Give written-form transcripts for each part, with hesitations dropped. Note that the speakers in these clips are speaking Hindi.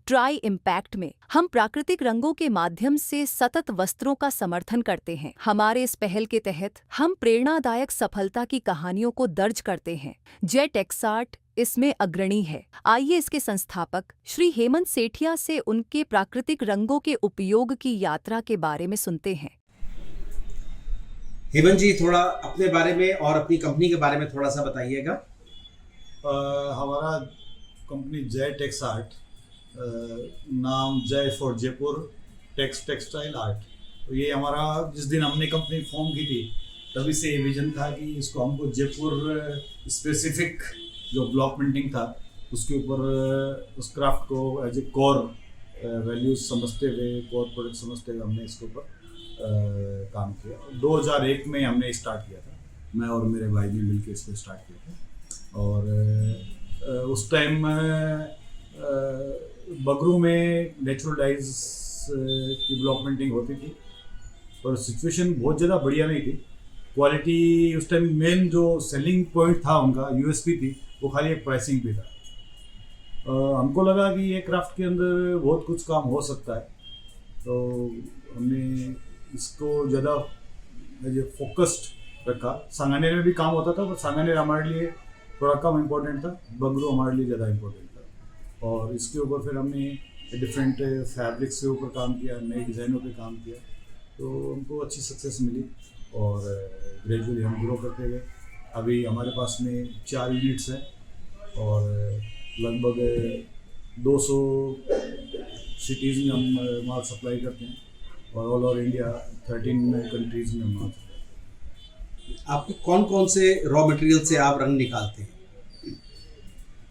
ट्राई इम्पैक्ट में हम प्राकृतिक रंगों के माध्यम से सतत वस्त्रों का समर्थन करते हैं। हमारे इस पहल के तहत हम प्रेरणादायक सफलता की कहानियों को दर्ज करते हैं। जेट एक्सआर्ट इसमें अग्रणी है। आइए इसके संस्थापक श्री हेमंत सेठिया से उनके प्राकृतिक रंगों के उपयोग की यात्रा के बारे में सुनते हैं। हेमंत जी, थोड़ा अपने बारे में और अपनी कंपनी के बारे में थोड़ा सा बताइएगा। हमारा कंपनी जय टेक्स आर्ट, नाम जय फॉर जयपुर टेक्सटाइल आर्ट। तो ये हमारा जिस दिन हमने कंपनी फॉर्म की थी तभी से ये विजन था कि इसको हमको जयपुर स्पेसिफिक जो ब्लॉक प्रिंटिंग था उसके ऊपर उस क्राफ्ट को एज ए कोर वैल्यूज समझते हुए, कोर प्रोडक्ट समझते हुए हमने इसके ऊपर काम किया। 2001 में हमने स्टार्ट किया था, मैं और मेरे भाई ने मिलकर इसको स्टार्ट किया था। और उस टाइम बगरू में नेचुरल डाइज की ब्लॉक प्रिंटिंग होती थी, पर सिचुएशन बहुत ज़्यादा बढ़िया नहीं थी। क्वालिटी उस टाइम मेन जो सेलिंग पॉइंट था उनका, यूएसपी थी, वो खाली एक प्राइसिंग पे था। हमको लगा कि ये क्राफ्ट के अंदर बहुत कुछ काम हो सकता है, तो हमने इसको ज़्यादा फोकस्ड रखा। सांगानेर में भी काम होता था, पर सांगानेर हमारे लिए थोड़ा कम इम्पोर्टेंट था, बंगलुरु हमारे लिए ज़्यादा इम्पोर्टेंट था। और इसके ऊपर फिर हमने डिफरेंट फैब्रिक्स के ऊपर काम किया, नई डिज़ाइनों पे काम किया, तो हमको अच्छी सक्सेस मिली और ग्रेजुअली हम ग्रो करते गए। अभी हमारे पास में 4 यूनिट्स हैं और लगभग 200 सिटीज़ में हम माल सप्लाई करते हैं और ऑल ओवर इंडिया 13 कंट्रीज़ में माल सप्लाई करते हैं। आपके कौन कौन से रॉ मटेरियल से आप रंग निकालते हैं?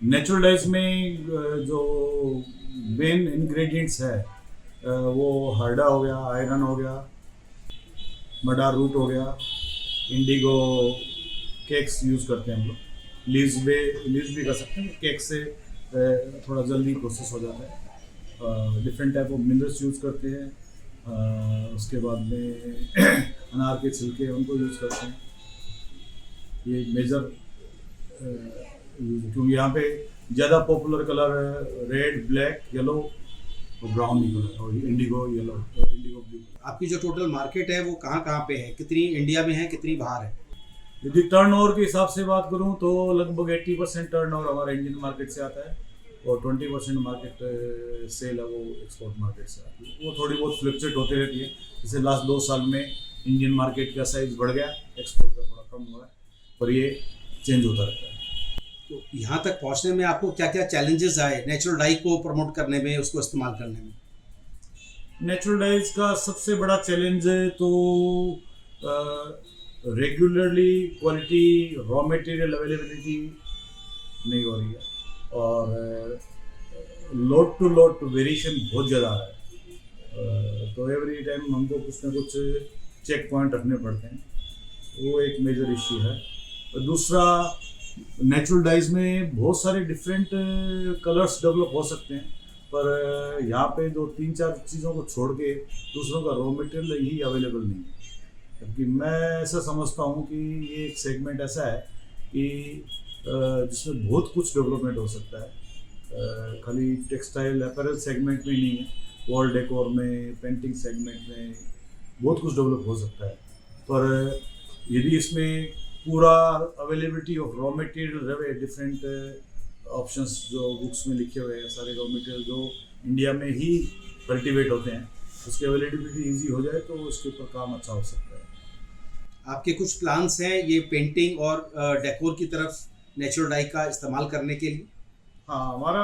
नेचुरल डाइज में जो मेन इंग्रेडिएंट्स है वो हरडा हो गया, आयरन हो गया, मडार रूट हो गया, इंडिगो केक्स यूज़ करते हैं हम लोग। लीव्स भी कर सकते हैं, केक से थोड़ा जल्दी प्रोसेस हो जाता है। Different type of minerals use करते हैं। उसके बाद में अनार के छिलके उनको यूज़ करते हैं। ये मेजर क्योंकि यहाँ पे ज़्यादा popular colour red, black, yellow और ब्राउन कलर और इंडिगो येलो और इंडिगो ब्लू। आपकी जो टोटल मार्केट है वो कहाँ कहाँ पे है? कितनी इंडिया में है, कितनी बाहर है? यदि टर्नओवर के हिसाब से बात करूँ तो लगभग 80% टर्नओवर हमारा इंडियन मार्केट से आता है और 20% मार्केट सेल है वो एक्सपोर्ट मार्केट से आती है। वो थोड़ी बहुत फ्लक्चुएट होती रहती है। जैसे लास्ट 2 साल में इंडियन मार्केट का साइज़ बढ़ गया, एक्सपोर्ट का थोड़ा कम हुआ है, पर ये चेंज होता रहता है। तो यहाँ तक पहुँचने में आपको क्या क्या चैलेंजेस आए नेचुरल डाई को प्रमोट करने में, उसको इस्तेमाल करने में? नेचुरल डाइज का सबसे बड़ा चैलेंज है तो regularly quality raw material availability नहीं हो रही है और लोड टू लोड वेरिएशन बहुत ज़्यादा आ रहा है। तो एवरी टाइम हमको कुछ ना कुछ चेक पॉइंट रखने पड़ते हैं, वो एक मेजर इश्यू है। और दूसरा, नेचुरल डाइज में बहुत सारे डिफरेंट कलर्स डेवलप हो सकते हैं, पर यहाँ पे जो 3-4 चीज़ों को छोड़ के दूसरों का रॉ मटेरियल ही अवेलेबल नहीं है। क्योंकि मैं ऐसा समझता हूँ कि ये एक सेगमेंट ऐसा है कि जिसमें बहुत कुछ डेवलपमेंट हो सकता है। खाली टेक्सटाइल अपैरल सेगमेंट में नहीं है, वॉल डेकोर में, पेंटिंग सेगमेंट में बहुत कुछ डेवलप हो सकता है। पर यदि इसमें पूरा अवेलेबिलिटी ऑफ रॉ मटेरियल रहे, डिफरेंट ऑप्शंस जो बुक्स में लिखे हुए हैं, सारे रॉ मटेरियल जो इंडिया में ही कल्टीवेट होते हैं, उसकी अवेलेबिलिटी ईजी हो जाए तो उसके ऊपर काम अच्छा हो सकता है। आपके कुछ प्लान्स हैं ये पेंटिंग और डेकोर की तरफ नेचुरल डाई का इस्तेमाल करने के लिए? हाँ, हमारा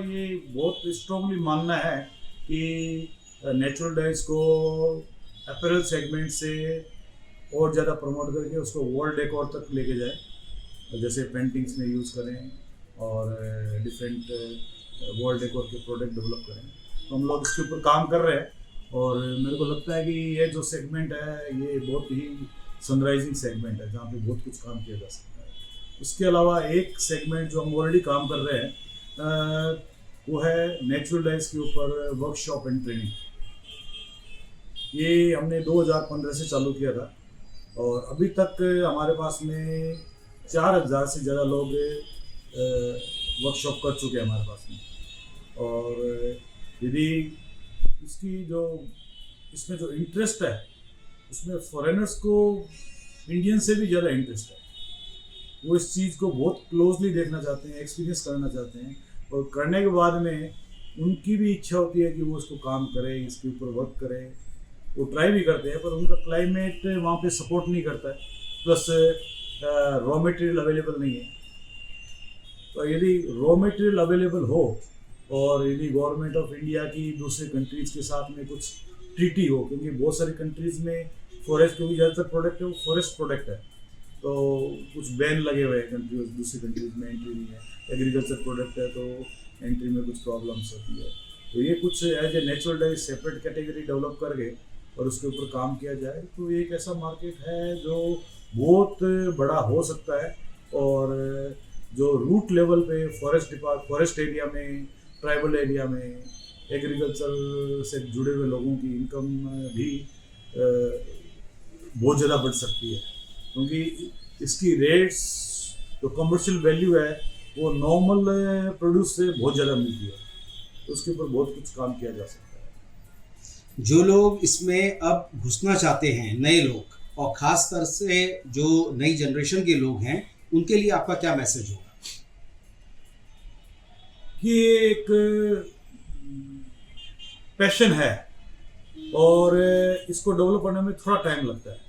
ये बहुत स्ट्रांगली मानना है कि नेचुरल डाइज को अपैरल सेगमेंट से और ज़्यादा प्रमोट करके उसको वॉल डेकोर तक लेके जाए, जैसे पेंटिंग्स में यूज़ करें और डिफरेंट वॉल डेकोर के प्रोडक्ट डेवलप करें। तो हम लोग इसके ऊपर काम कर रहे हैं और मेरे को लगता है कि ये जो सेगमेंट है ये बहुत ही सनराइजिंग सेगमेंट है जहाँ पे बहुत कुछ काम किया जा सकता है। उसके अलावा एक सेगमेंट जो हम ऑलरेडी काम कर रहे हैं वो है नेचुरल डाइज के ऊपर वर्कशॉप एंड ट्रेनिंग। ये हमने 2015 से चालू किया था और अभी तक हमारे पास में 4000 से ज़्यादा लोग वर्कशॉप कर चुके हैं हमारे पास में। और यदि इसमें जो इंटरेस्ट है उसमें फॉरेनर्स को इंडियन से भी ज़्यादा इंटरेस्ट है। वो इस चीज़ को बहुत क्लोजली देखना चाहते हैं, एक्सपीरियंस करना चाहते हैं, और करने के बाद में उनकी भी इच्छा होती है कि वो इसको काम करें, इसके ऊपर वर्क करें। वो ट्राई भी करते हैं, पर उनका क्लाइमेट वहाँ पे सपोर्ट नहीं करता है, प्लस रॉ मटेरियल अवेलेबल नहीं है। तो यदि रॉ मटेरियल अवेलेबल हो और यदि गवर्नमेंट ऑफ इंडिया की दूसरे कंट्रीज़ के साथ में कुछ ट्रीटी हो, क्योंकि बहुत सारी कंट्रीज़ में फॉरेस्ट, क्योंकि ज़्यादातर प्रोडक्ट है वो फॉरेस्ट प्रोडक्ट है, तो कुछ बैन लगे हुए हैं कंट्रीज, दूसरी कंट्रीज में एंट्री नहीं है। एग्रीकल्चर प्रोडक्ट है तो एंट्री में कुछ प्रॉब्लम्स होती है। तो ये कुछ as a natural dye separate category develop करके और उसके ऊपर काम किया जाए तो ये एक ऐसा मार्केट है जो बहुत बड़ा हो सकता है। और जो रूट लेवल पे फॉरेस्ट एरिया में, ट्राइबल एरिया में एग्रीकल्चर से जुड़े हुए लोगों की इनकम भी बहुत ज़्यादा बढ़ सकती है, क्योंकि इसकी रेट्स जो कमर्शियल वैल्यू है वो नॉर्मल प्रोड्यूस से बहुत ज़्यादा मिलती है। तो उसके ऊपर बहुत कुछ काम किया जा सकता है। जो लोग इसमें अब घुसना चाहते हैं, नए लोग, और ख़ास तौर से जो नई जनरेशन के लोग हैं, उनके लिए आपका क्या मैसेज होगा? कि एक पैशन है और इसको डेवलप करने में थोड़ा टाइम लगता है।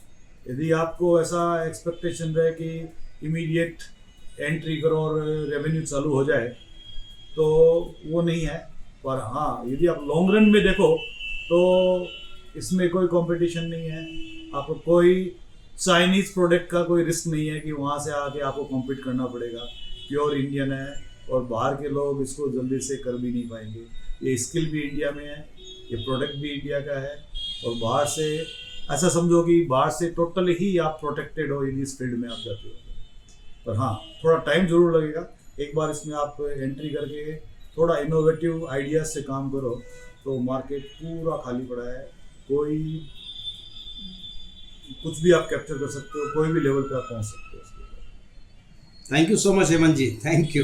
यदि आपको ऐसा एक्सपेक्टेशन रहे कि इमीडिएट एंट्री करो और रेवेन्यू चालू हो जाए तो वो नहीं है। पर हाँ, यदि आप लॉन्ग रन में देखो तो इसमें कोई कंपटीशन नहीं है, आपको कोई चाइनीज़ प्रोडक्ट का कोई रिस्क नहीं है कि वहाँ से आके आपको कॉम्पीट करना पड़ेगा। प्योर इंडियन है और बाहर के लोग इसको जल्दी से कर भी नहीं पाएंगे। ये स्किल भी इंडिया में है, ये प्रोडक्ट भी इंडिया का है, और बाहर से ऐसा समझो कि बाहर से टोटली ही आप प्रोटेक्टेड हो इन इस फील्ड में आप जाते हो। पर हाँ, थोड़ा टाइम जरूर लगेगा। एक बार इसमें आप एंट्री करके थोड़ा इनोवेटिव आइडियाज से काम करो तो मार्केट पूरा खाली पड़ा है, कोई कुछ भी आप कैप्चर कर सकते हो, कोई भी लेवल पे आप पहुंच सकते हो। Thank you so much Hemant ji, thank you.